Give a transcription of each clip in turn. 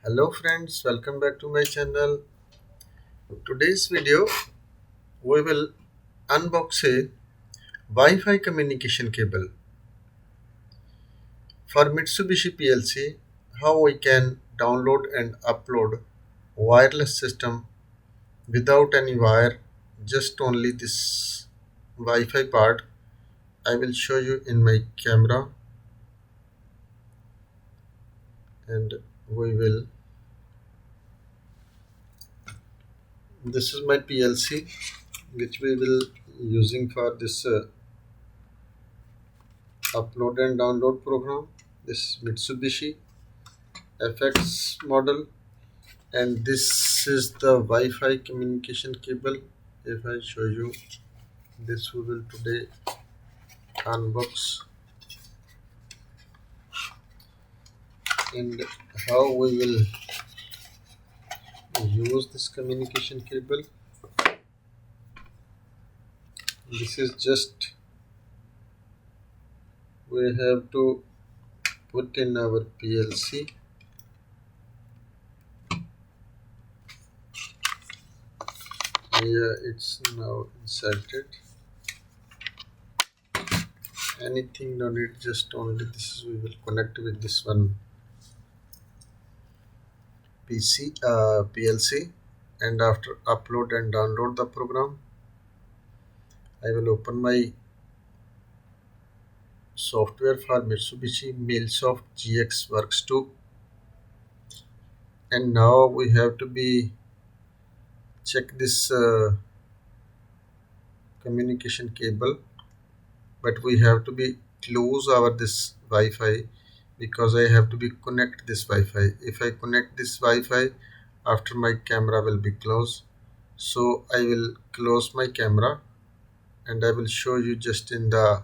Hello friends, welcome back to my channel. Today's video we will unbox a Wi-Fi communication cable for Mitsubishi PLC. How we can download and upload wireless system without any wire, just only this Wi-Fi part. I will show you in my camera, and we will. This is my PLC which we will using for this upload and download program. This Mitsubishi FX model, and this is the Wi-Fi communication cable. If I show you this, we will today unbox and how we will use this communication cable. This is just we have to put in our PLC. Yeah, it's now inserted. Anything no need, just only this is we will connect with this one PLC, and after upload and download the program, I will open my software for Mitsubishi MailSoft GX Works 2, and now we have to be check this communication cable, but we have to be close our this Wi-Fi because I have to be connect this Wi-Fi. If I connect this Wi-Fi, after my camera will be closed, so I will close my camera and I will show you just in the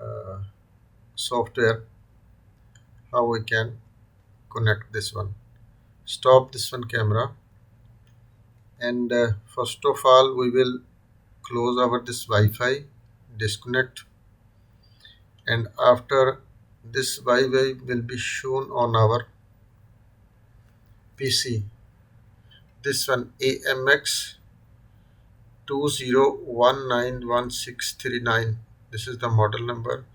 uh, software how we can connect this one. Stop this one camera, and first of all we will close our this Wi-Fi, disconnect, and after this Wi-Fi will be shown on our PC. This one AMX 20191639. This is the model number,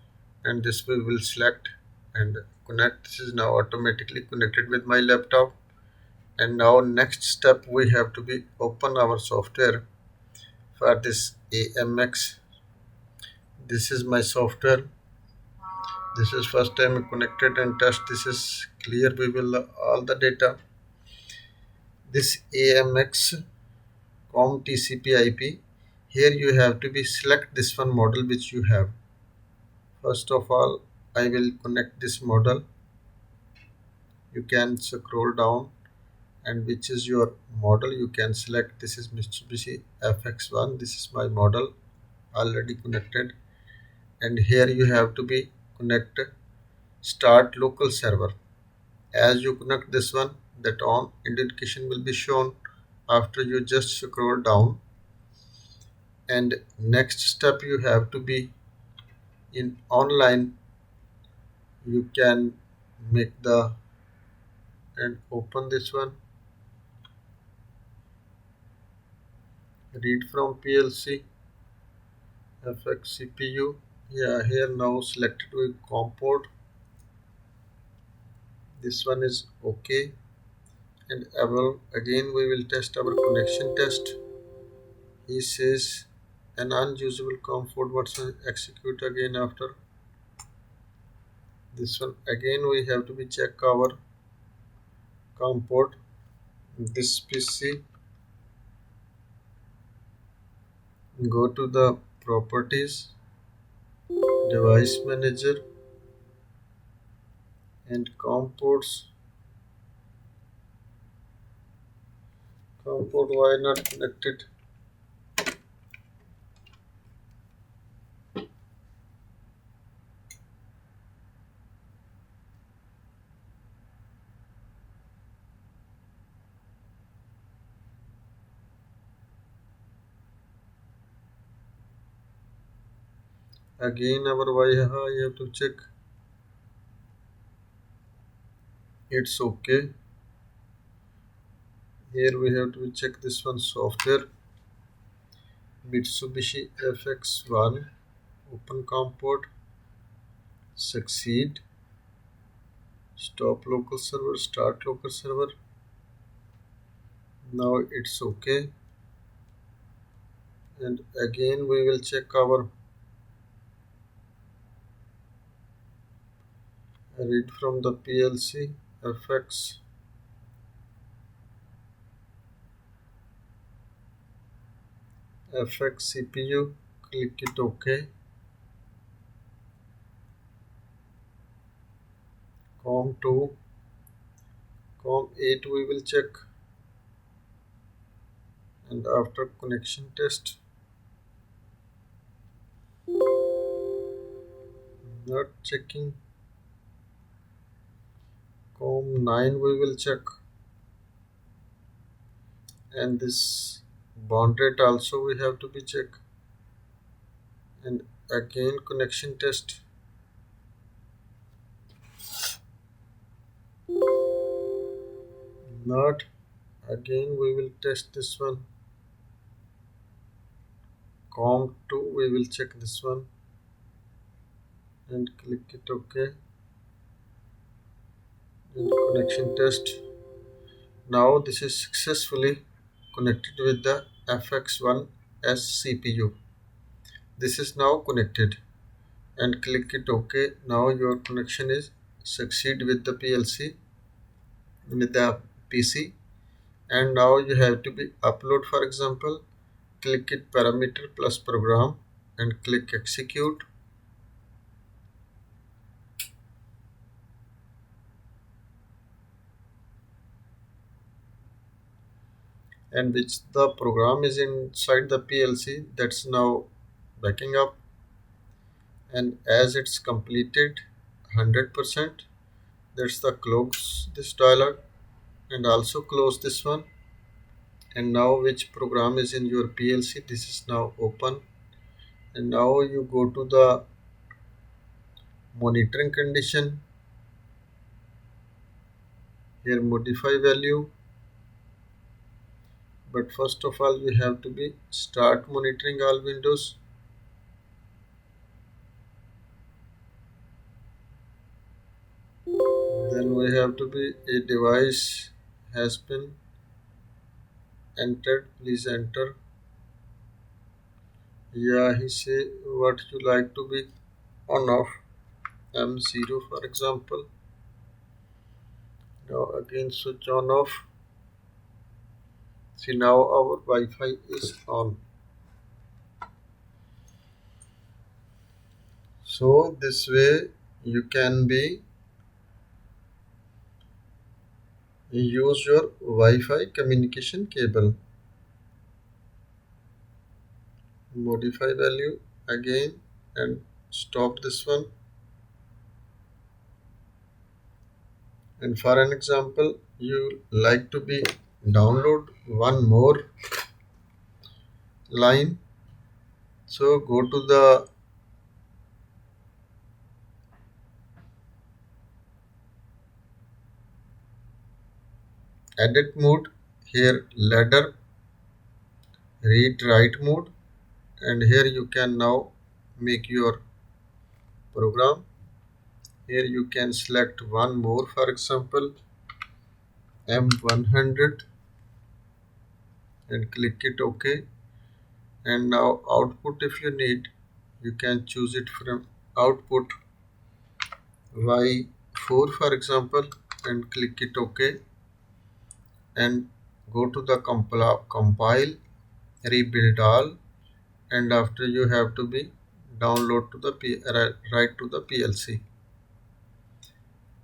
and this we will select and connect. This is now automatically connected with my laptop. And now next step we have to be open our software for this AMX. This is my software. This is first time connected and test. This is clear. We will all the data. This AMX COM TCP IP. Here you have to be select this one model which you have. First of all, I will connect this model. You can scroll down, and which is your model you can select. This is Mitsubishi FX1. This is my model already connected, and here you have to be connect start local server. As you connect this one, that on indication will be shown after you just scroll down, and next step you have to be in online. You can make the and open this one, read from PLC FX CPU. Yeah, here now selected with COM port. This one is okay, and again we will test our connection test. He says an unusable COM port version execute again. After this one again we have to be check our COM port. This PC, go to the properties, device manager, and COM ports. COM port why not connected? Again our Wi-Fi you have to check. it's okay. Here we have to check this one software. Mitsubishi FX1 open COM port, succeed, stop local server, start local server. Now it's okay. And again we will check our read from the PLC FX FX CPU. Click it OK. COM2, COM8 we will check, and after connection test, not checking. COM9 we will check, and this bond rate also we have to be check, and again connection test. Not, again we will test this one. COM2 we will check this one and click it OK, and connection test. Now this is successfully connected with the FX1S CPU. This is now connected, and click it OK. Now your connection is succeed with the PLC, with the PC. And now you have to be upload, for example. Click it parameter plus program and click execute. And which the program is inside the PLC, that's now backing up. And as it's completed 100%, that's the close this dialog, and also close this one. And now which program is in your PLC, this is now open. And now you go to the monitoring condition. Here modify value, but first of all you have to be start monitoring all windows. Then we have to be a device has been entered, please enter. Yeah, he say what you like to be on off, M0 for example. Now again switch on off. See, now our Wi-Fi is on. So this way you can be use your Wi-Fi communication cable. Modify value again and stop this one. And for an example, you like to be download one more line. So go to the edit mode, here ladder, read write mode, and here you can now make your program. Here you can select one more, for example M100, and click it OK. And now output, if you need, you can choose it from output Y4 for example, and click it OK. And go to the compile, rebuild all, and after you have to be download to the write to the PLC.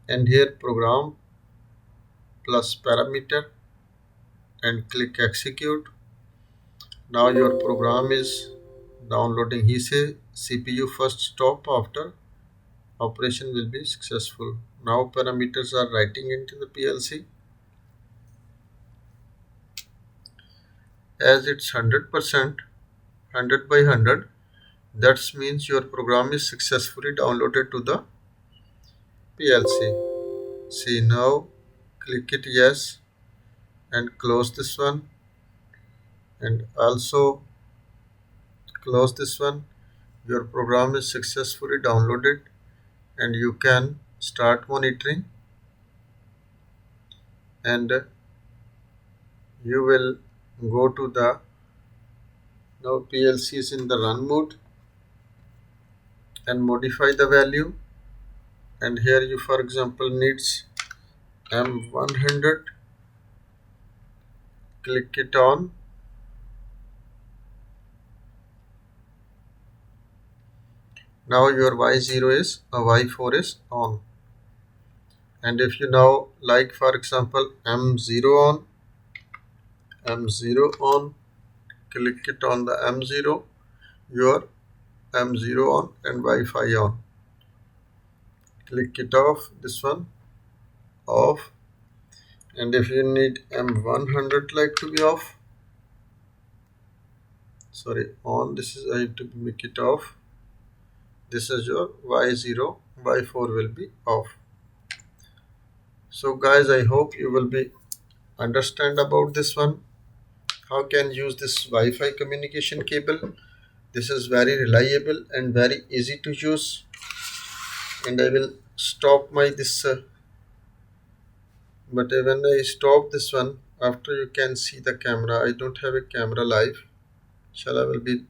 And here program plus parameter and click execute. Now your program is downloading. He say CPU first stop, after operation will be successful. Now parameters are writing into the PLC. As it's 100%, 100 by 100, that means your program is successfully downloaded to the PLC. See, now click it yes and close this one, and also close this one. Your program is successfully downloaded and you can start monitoring, and you will go to the now PLC is in the run mode and modify the value. And here you for example needs M100, click it on. Now your Y0 is Y4 is on. And if you now like for example M0 on, M0 on, click it on the M0, your M0 on and Wi-Fi on. Click it off, this one off. And if you need M100 like to be off, sorry on, this is I have to make it off. This is your Y0, Y4 will be off. So guys, I hope you will be understand about this one. How can use this Wi-Fi communication cable. This is very reliable and very easy to use. And I will stop my this but when I stop this one, after you can see the camera. I don't have a camera live. Shall I will be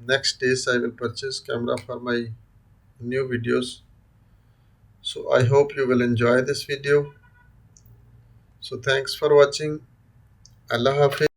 next days I will purchase camera for my new videos. So I hope you will enjoy this video. So thanks for watching. Allah Hafiz.